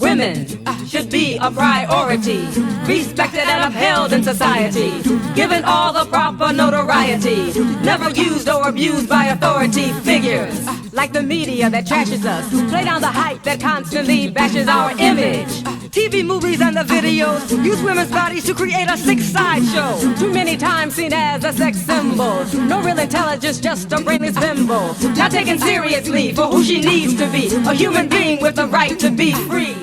Women should be a priority, respected and upheld in society, given all the proper notoriety, never used or abused by authority figures like the media that trashes us, play down the hype that constantly bashes our image. TV, movies, and the videos use women's bodies to create a sick sideshow. Too many times seen as a sex symbol. No real intelligence, just a brainless bimbo. Not taken seriously for who she needs to be, a human being with the right to be free.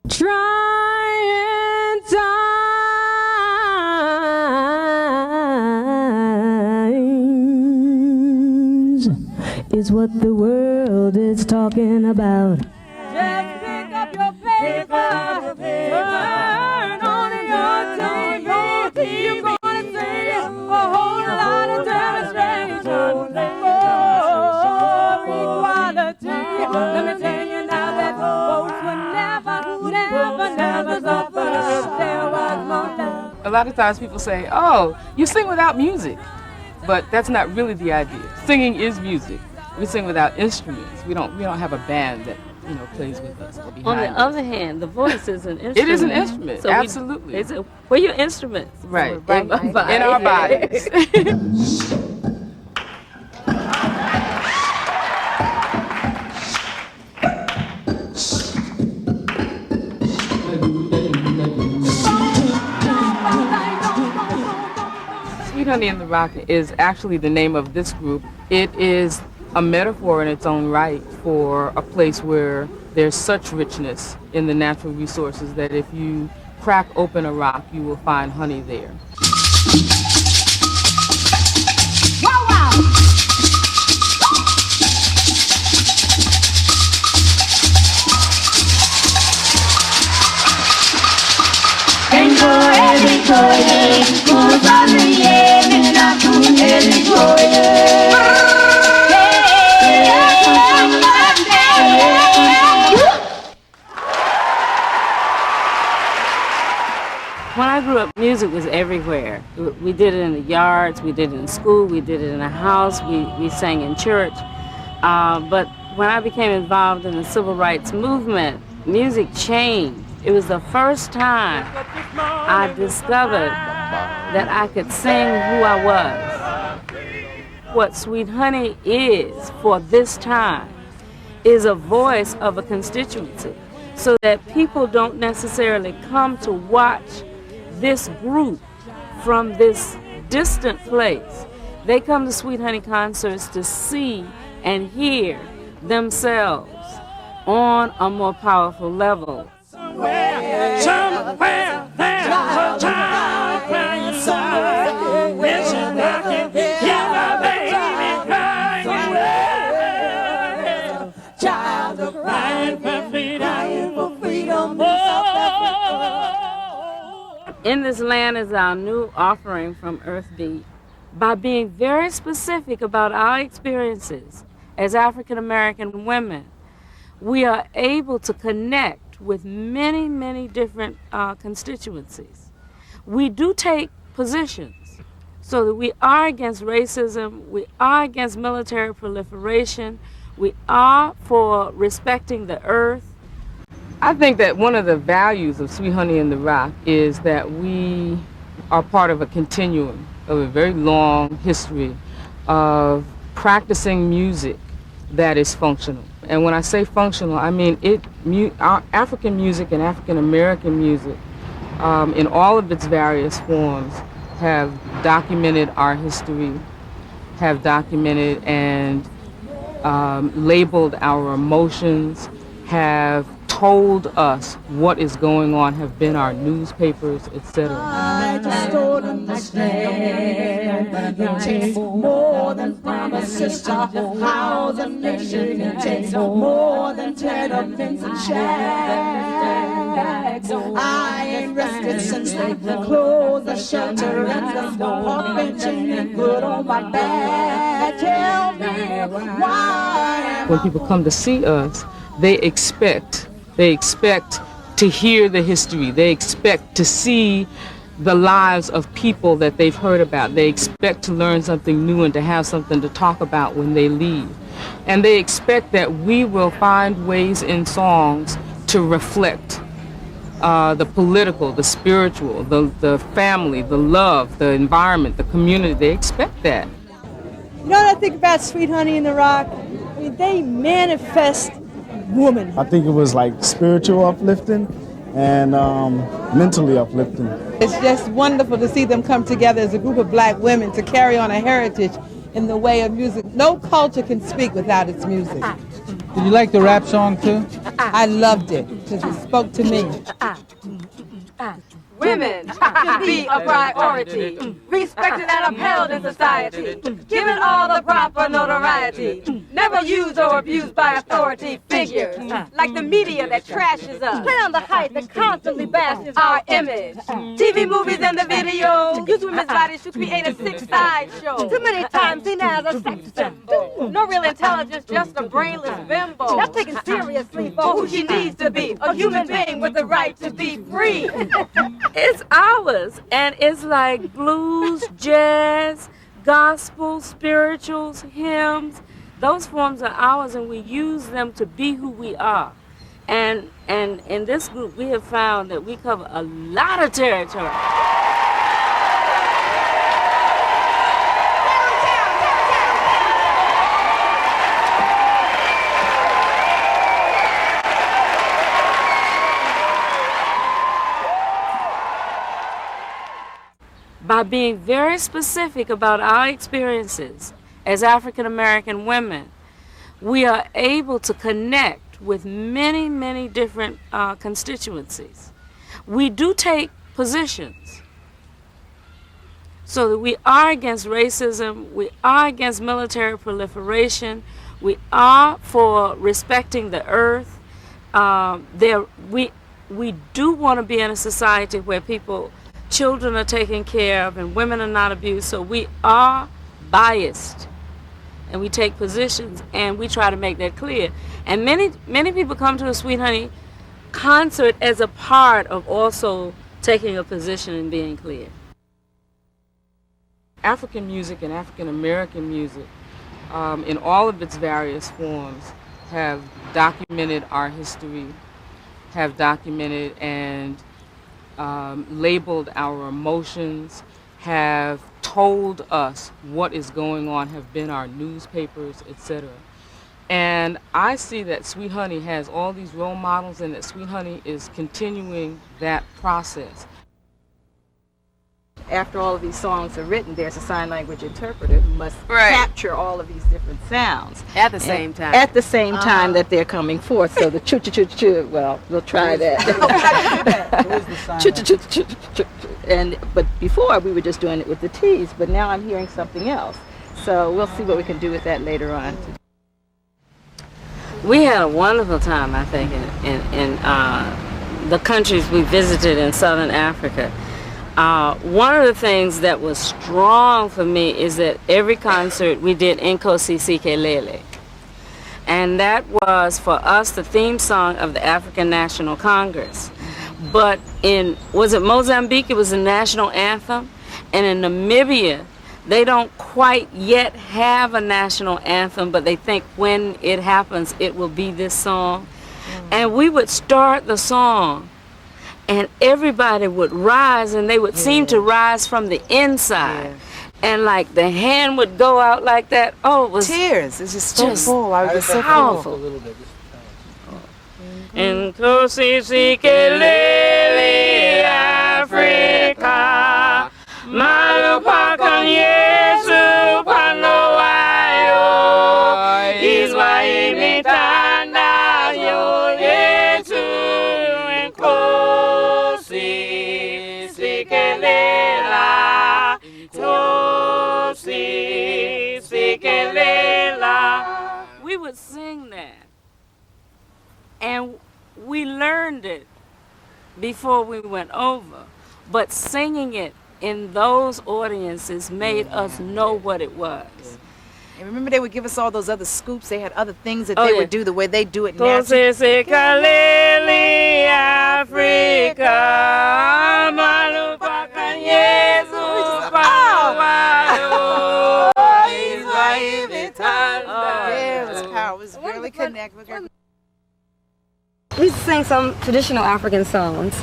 Trying times is what the world is talking about. Just pick up your paper, turn on your TV. You're gonna see a whole lot of demonstrations for equality. Let me tell you now that folks would never suffer. There was more love. A lot of times people say, oh, you sing without music. But that's not really the idea. Singing is music. We sing without instruments. We don't have a band that plays with us or behind On the us. other hand, the voice is an instrument. It is an instrument, so absolutely. We're your instruments. Right, in our bodies. Sweet Honey in the Rock is actually the name of this group. It is a metaphor in its own right for a place where there's such richness in the natural resources that if you crack open a rock, you will find honey there. Wow, wow. When I grew up, music was everywhere. We did it in the yards, we did it in school, we did it in the house, we sang in church. But when I became involved in the civil rights movement, music changed. It was the first time I discovered that I could sing who I was. What Sweet Honey is for this time is a voice of a constituency, so that people don't necessarily come to watch this group from this distant place. They come to Sweet Honey concerts to see and hear themselves on a more powerful level. Somewhere there's a child crying sorrow, wishing I could hear my baby crying. Child crying for freedom. In This Land is our new offering from Earthbeat. By being very specific about our experiences as African American women, we are able to connect with many, many different constituencies. We do take positions so that we are against racism, we are against military proliferation, we are for respecting the earth. I think that one of the values of Sweet Honey in the Rock is that we are part of a continuum of a very long history of practicing music that is functional. And when I say functional, I mean our African music and African American music in all of its various forms have documented our history, have documented and labeled our emotions, have told us what is going on, have been our newspapers, etc. I just don't understand. It takes more than promises to house a nation. It takes more than tenements and shacks. I ain't rested since they closed the shelter and the park benching and put on my back. Tell me why. When people come to see us, they expect to hear the history. They expect to see the lives of people that they've heard about. They expect to learn something new and to have something to talk about when they leave. And they expect that we will find ways in songs to reflect the political, the spiritual, the family, the love, the environment, the community. They expect that. You know what I think about Sweet Honey in the Rock? I mean, they manifest woman. I think it was like spiritual uplifting and mentally uplifting. It's just wonderful to see them come together as a group of black women to carry on a heritage in the way of music. No culture can speak without its music. Did you like the rap song too? I loved it because it spoke to me. Women should be a priority, respected and upheld in society, given all the proper notoriety, never used or abused by authority figures, like the media that trashes us, play on the height that constantly bashes our image, TV movies and the video, use women's bodies to create a six-side show, too many times seen as a sex symbol, no real intelligence, just a brainless bimbo, not taken seriously for who she needs to be, a human being with the right to be free. It's ours, and it's like blues, jazz, gospel, spirituals, hymns. Those forms are ours, and we use them to be who we are. And in this group, we have found that we cover a lot of territory. By being very specific about our experiences as African American women, we are able to connect with many, many different constituencies. We do take positions so that we are against racism, we are against military proliferation, we are for respecting the earth. We do want to be in a society where children are taken care of and women are not abused, so we are biased and we take positions and we try to make that clear. And many people come to a Sweet Honey concert as a part of also taking a position and being clear. African music and African American music, in all of its various forms, have documented our history, have documented and labeled our emotions, have told us what is going on, have been our newspapers, etc. And I see that Sweet Honey has all these role models and that Sweet Honey is continuing that process. After all of these songs are written, there's a sign language interpreter who must capture all of these different sounds. At the same time. At the same time that they're coming forth. So the choo-choo-choo-choo, well, we'll try that. Choo-choo-choo-choo-choo. But before, we were just doing it with the T's, but now I'm hearing something else. So we'll see what we can do with that later on. We had a wonderful time, I think, in the countries we visited in Southern Africa. One of the things that was strong for me is that every concert we did Nkosi Sikelele. And that was, for us, the theme song of the African National Congress. But was it Mozambique? It was the national anthem. And in Namibia, they don't quite yet have a national anthem, but they think when it happens, it will be this song. And we would start the song, and everybody would rise, and they would seem to rise from the inside. And like the hand would go out like that. Oh, it was tears. It's just so full. I was so powerful. Nkosi Sikelele Africa, Malupaka Yesu Panowayo, Israel Mitanda yo Yesu Nkosi Sikelela, Nkosi Sikelela. We would sing that, and we learned it before we went over, but singing it in those audiences made us know what it was. And remember, they would give us all those other scoops. They had other things that they would do the way they do it now. Kahlil Africa, Malupaka was really connected. We sing some traditional African songs,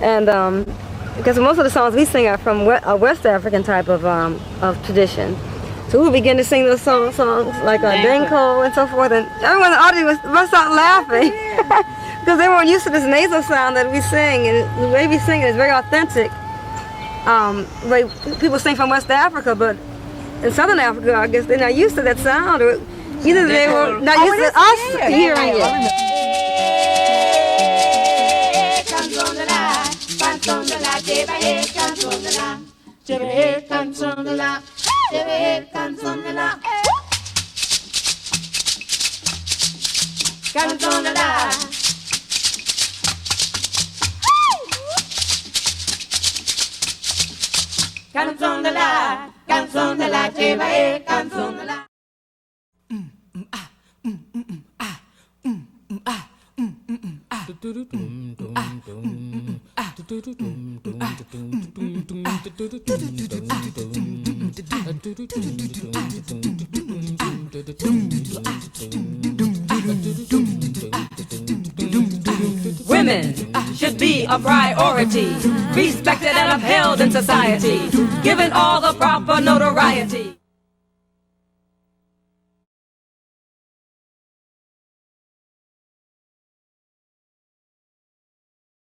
and because most of the songs we sing are from a West African type of tradition. So we begin to sing those songs like Denko and so forth, and everyone in the audience must start laughing because they weren't used to this nasal sound that we sing, and the way we sing it is very authentic. The way people sing from West Africa, but in Southern Africa, I guess they're not used to that sound, or either they were not used to us hearing it. Canzone de la, lleva canzone de la. Women should be a priority, respected and upheld in society, given all the proper notoriety.